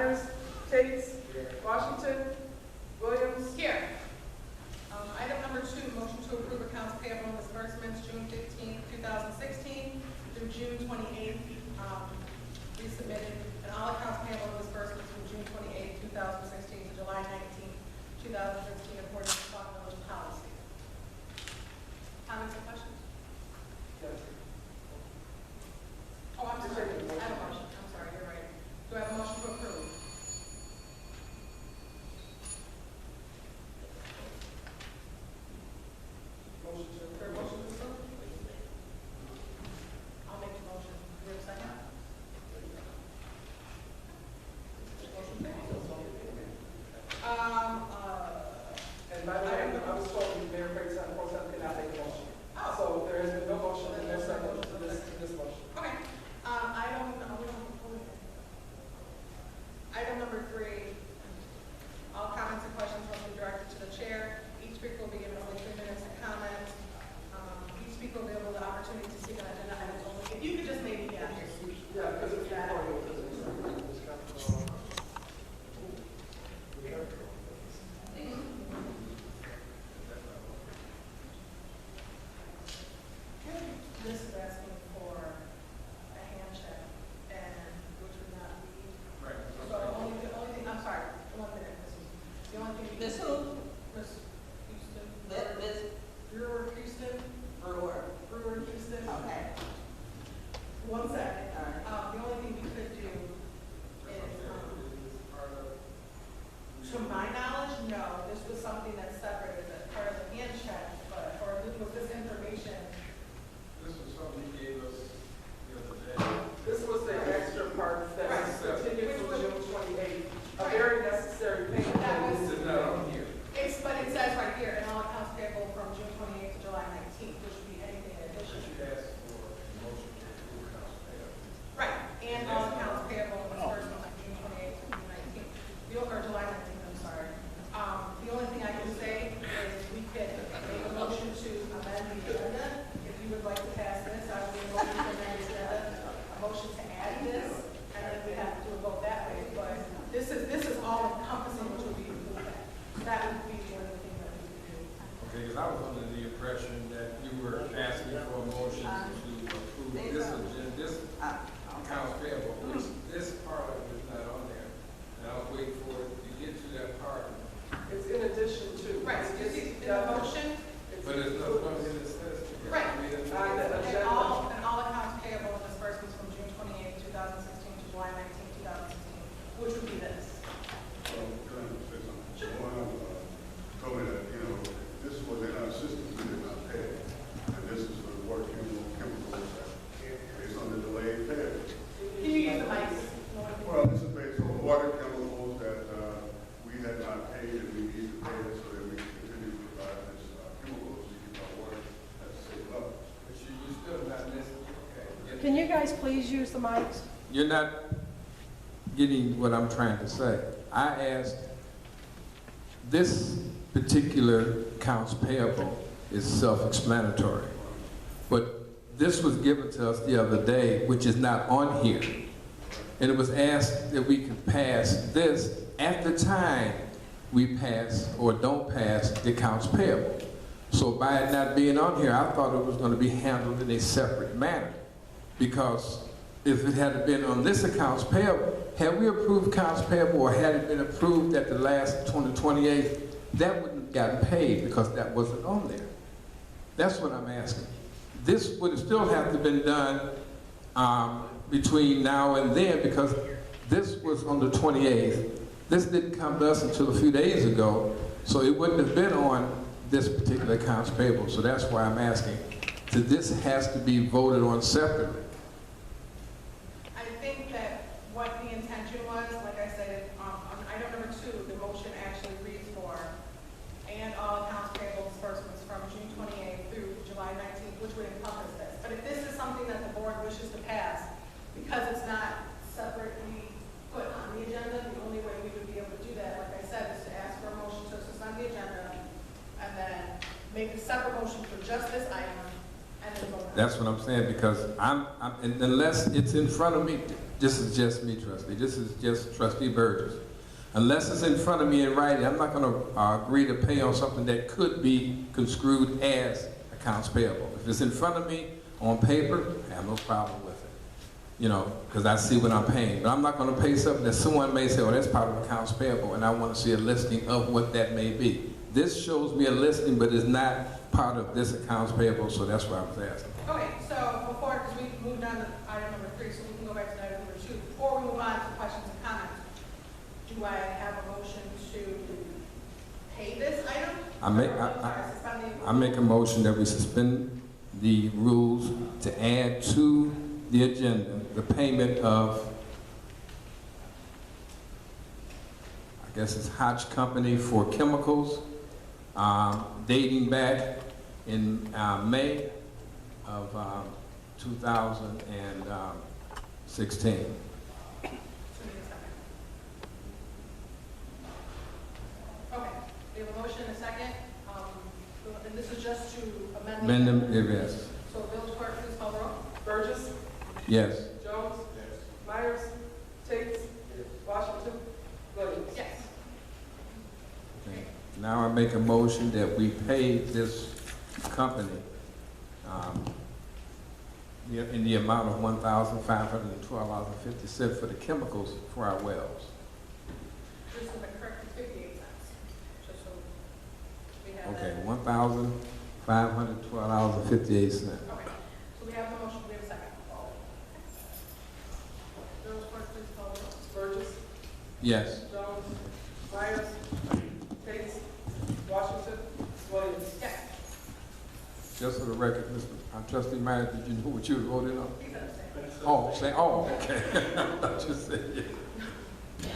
Myers, Cates, Washington, Williams. Here. Item number 2, motion to approve accounts payable and disbursements June 15, 2016 through June 28, resubmitted, and all accounts payable and disbursements from June 28, 2016 to July 19, 2016 according to Sauk Village policy. Comments or questions? Yes. Oh, I'm sorry. I have a motion. I'm sorry, you're right. Do I have a motion to approve? Motion to Is there a motion to approve? I'll make the motion. Do we have a second? Motion passes. And by the way, I was told the Mayor Pro Tem cannot make a motion. Oh. So there has been no motion and no second to this motion. Okay. Item number 3. All comments and questions will be directed to the chair. Each speaker will be given only 3 minutes to comment. Each speaker will be able the opportunity to speak on agenda items only. If you could just maybe, Yeah, because it's recording. This is asking for a hand check, and which would not be. Right. So the only thing, I'm sorry, 1 minute. The only thing. Miss who? Miss Houston. Miss Brewer Houston. Brewer. Brewer Houston. Okay. 1 second. All right. The only thing we could do is, to my knowledge, no. This was something that's separate as a part of the hand check, but, or with this information. This was something he gave us the other day. This was the extra part that was Right. continued through June 28th, a very necessary payment. That was- This is not on here. But it says right here, and all accounts payable from June 28th to July 19th, which would be anything in You addition. should ask for a motion to approve accounts payable. Right, and all accounts payable and disbursements from June 28th to June 19th, or July 19th, I'm sorry. The only thing I can say is we could make a motion to amend the agenda. If you would like to pass this, I would make a motion to amend the agenda, a motion to add this, and then we have to do a vote that way. But this is all encompassing, which would be moved back. That would be one of the things that we could do. Okay, because I was under the impression that you were asking for a motion to approve this agenda, this accounts payable, which this part of it is not on there. And I was waiting for it to get to that part. It's in addition to. Right, so you see, in the motion, But there's no one in the says. Right. And all accounts payable and disbursements from June 28, 2016 to July 19, 2016, which would be this. Told me that, this was in our system, we did not pay. And this is for the water chemicals that it's on the delayed pay. Can you use the mic? Well, this is based on water chemicals that we had not paid and we need to pay it so that we can continue to provide this chemicals to keep our water at a safe level. But you still not listening, okay? Can you guys please use the mics? You're not getting what I'm trying to say. I asked, this particular accounts payable is self-explanatory, but this was given to us the other day, which is not on here. And it was asked that we can pass this at the time we pass or don't pass the accounts payable. So by it not being on here, I thought it was going to be handled in a separate manner, because if it had been on this accounts payable, had we approved accounts payable or had it been approved at the last 28th, that wouldn't have gotten paid because that wasn't on there. That's what I'm asking. This would still have to have been done between now and then, because this was on the 28th. This didn't come to us until a few days ago, so it wouldn't have been on this particular accounts payable. So that's why I'm asking. So this has to be voted on separately. I think that what the intention was, like I said, on item number 2, the motion actually reads for, and all accounts payable disbursements from June 28th through July 19th, which would encompass this. But if this is something that the board wishes to pass, because it's not separately put on the agenda, the only way we would be able to do that, like I said, is to ask for a motion to suspend the agenda, and then make a separate motion for just this item, and then vote on That's what I'm saying, because and unless it's in front of me, this is just me, trustee, this is just trustee Burgess. Unless it's in front of me in writing, I'm not gonna agree to pay on something that could be construed as accounts payable. If it's in front of me on paper, I have no problem with it. You know, because I see what I'm paying. But I'm not gonna pay something that someone may say, oh, that's part of accounts payable, and I wanna see a listing of what that may be. This shows me a listing, but it's not part of this accounts payable, so that's why I was asking. Okay, so before, because we moved on to item number 3, so we can go back to item number 2. Before we move on to questions and comments, do I have a motion to pay this item? I make a motion that we suspend the rules to add to the agenda the payment of, I guess it's Hodge Company for chemicals, dating back in May of 2016. Okay, we have a motion and a second, and this is just to amend the... Amend them, yes. So village clerk, please call the roll. Burgess, Yes. Jones, Myers, Tate, Washington, Williams. Yes. Okay. Now I make a motion that we pay this company in the amount of $1,512.50 for the chemicals for our wells. Just to correct the 58 cents. Just so we have Okay, that. $1,512.58. Okay, so we have the motion, we have a second. Village clerk, please call the roll. Burgess, Yes. Jones, Myers, Tate, Washington, Williams. Yes. Just for the record, Trustee Myers, did you know what you were voting on? Please understand. Oh, say, oh, okay. Just say yes.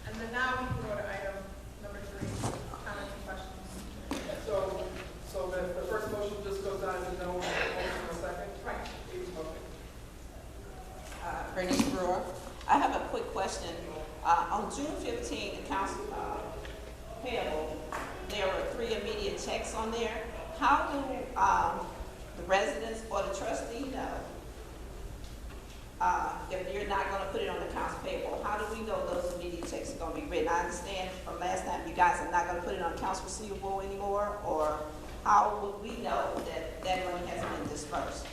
And then now we can go to item number 3, comments and questions. So the first motion just goes down to no motion in a second? Right. Okay. Bernice Brewer. I have a quick question. On June 15, accounts payable, there were 3 immediate checks on there. How do the residents or the trustee know if you're not going to put it on accounts payable? How do we know those immediate checks are going to be written? I understand from last time you guys are not going to put it on accounts receivable anymore, or how would we know that that money has been dispersed?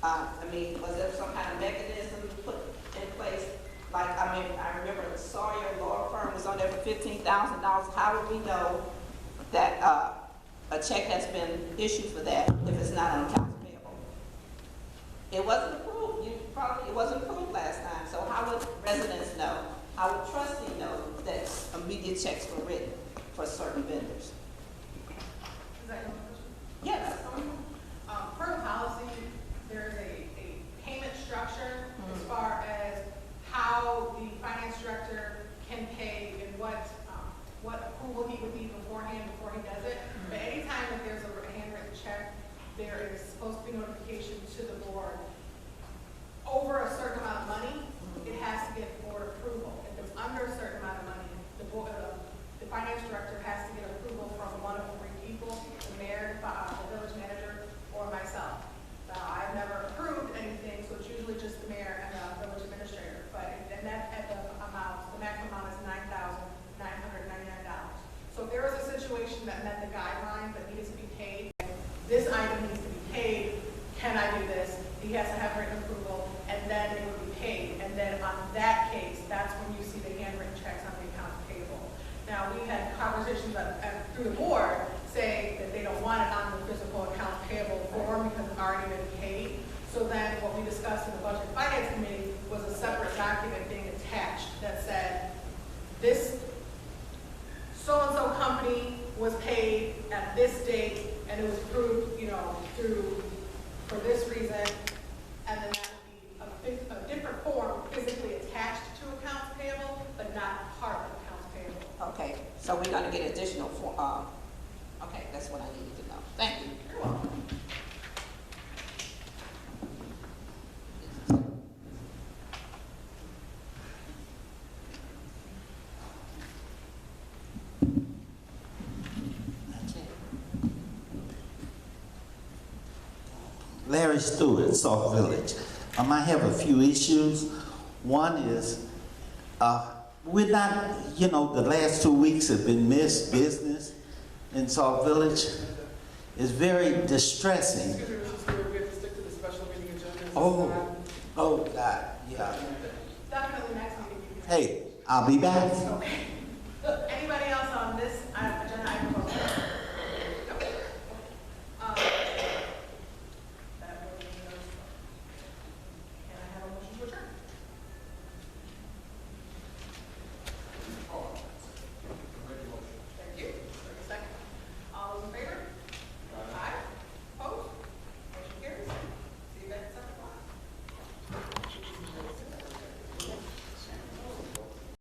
I mean, was there some kind of mechanism put in place? Like, I mean, I remember the Sawyer law firm was on there for $15,000. How would we know that a check has been issued for that if it's not on accounts payable? It wasn't approved. It wasn't approved last time. So how would residents know? How would trustee know that immediate checks were written for certain vendors? Is that your question? Yes. Per policy, there's a payment structure as far as how the finance director can pay and what approval he would need beforehand before he does it. But anytime that there's a handwritten check, there is supposed to be notification to the board. Over a certain amount of money, it has to get board approval. If it's under a certain amount of money, the finance director has to get approval from one of 3 people, the mayor, the village manager, or myself. Now, I've never approved anything, so it's usually just the mayor and the village administrator. And that at the amount, the maximum amount is $9,999. So if there was a situation that met the guidelines that needs to be paid, this item needs to be paid, can I do this? He has to Stewart, Sauk Village. I have a few issues. One is, we're not, the last 2 weeks have been missed business in Sauk Village. It's very distressing. Excuse me, Mr. Stewart, we have to stick to the special meeting agenda. Oh, God, yeah. Definitely next meeting. Hey, I'll be back. Okay.